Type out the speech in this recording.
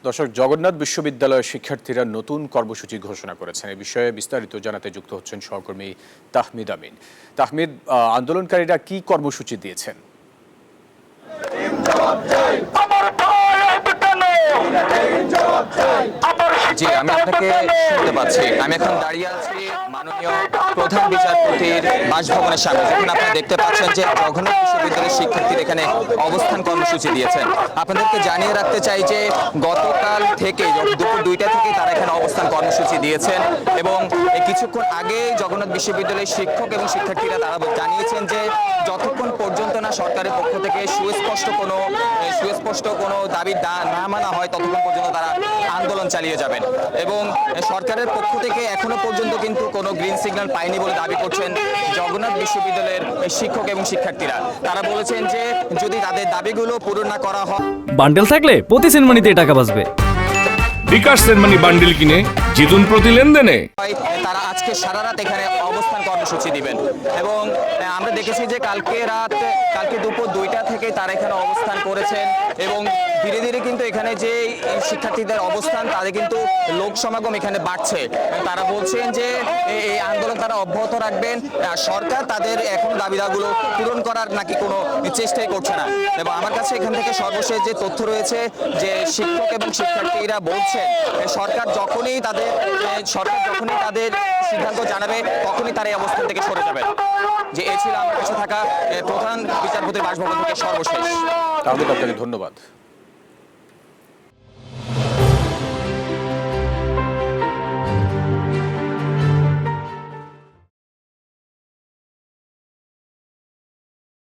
দর্শক, জগন্নাথ বিশ্ববিদ্যালয়ের শিক্ষার্থীরা নতুন কর্মসূচি ঘোষণা করেছেন। এই বিষয়ে বিস্তারিত জানাতে যুক্ত হচ্ছেন সহকর্মী তাহমিদ আমিন। তাহমিদ, আন্দোলনকারীরা কি কর্মসূচি দিয়েছেন? জি, আমি আপনাকে শুনতে পাচ্ছি। আমি এখন দাঁড়িয়ে আছি মাননীয় প্রধান বিচারপতির বাসভবনের সামনে, যেখানে আপনারা দেখতে পাচ্ছেন যে জগন্নাথ বিশ্ববিদ্যালয়ের শিক্ষার্থীরা এখানে অবস্থান কর্মসূচি দিয়েছেন। আপনাদেরকে জানিয়ে রাখতে চাই যে গতকাল থেকে দুপুর 2টা থেকে তারা এখানে অবস্থান কর্মসূচি দিয়েছেন এবং কিছুক্ষণ আগে জগন্নাথ বিশ্ববিদ্যালয়ের শিক্ষক এবং শিক্ষার্থীরা তারা জানিয়েছেন যে যতক্ষণ পর্যন্ত না সরকারের পক্ষ থেকে সুস্পষ্ট কোনো দাবি না মানা হয় ততক্ষণ পর্যন্ত তারা আন্দোলন চালিয়ে যাবেন। এবং সরকারের পক্ষ থেকে এখনো পর্যন্ত কিন্তু কোনো গ্রিন সিগন্যাল পায়নি বলে দাবি করছেন জগন্নাথ বিশ্ববিদ্যালয়ের শিক্ষক এবং শিক্ষার্থীরা। তারা বলেছেন যে যদি তাদের দাবিগুলো পূরণ না করা হয়, বান্ডেল থাকলে প্রতি সেনমানিতে টাকা বাঁচবে। বিকাশ সেনমানি বান্ডেল কিনে জিতুন প্রতি লেনদেনে। তারা আজকে সারা রাত এখানে অবস্থান কর্মসূচি দিবেন এবং আমরা দেখেছি যে কালকে দুপুর 2টা থেকে তারা এখানে অবস্থান করেছেন এবং ধীরে ধীরে কিন্তু এখানে যে শিক্ষার্থীদের অবস্থান তাদের কিন্তু লোক সমাগম এখানে বাড়ছে। তারা বলছেন যে এই আন্দোলন তারা অব্যাহত রাখবেন। সরকার তাদের এখন দাবিদাগুলো পূরণ করার নাকি কোনো চেষ্টাই করছে না। এবং আমার কাছে এখান থেকে সর্বশেষ যে তথ্য রয়েছে যে শিক্ষক এবং শিক্ষার্থীরা বলছেন সরকার যখনই তাদের সিদ্ধান্ত জানাবে তখনই তারা এই অবস্থান থেকে সরে যাবে। যে এই ছিল আমার কাছে থাকা প্রধান বিচারপতির বাসভবন থেকে সর্বশেষ। তাহলে আপনাকে ধন্যবাদ।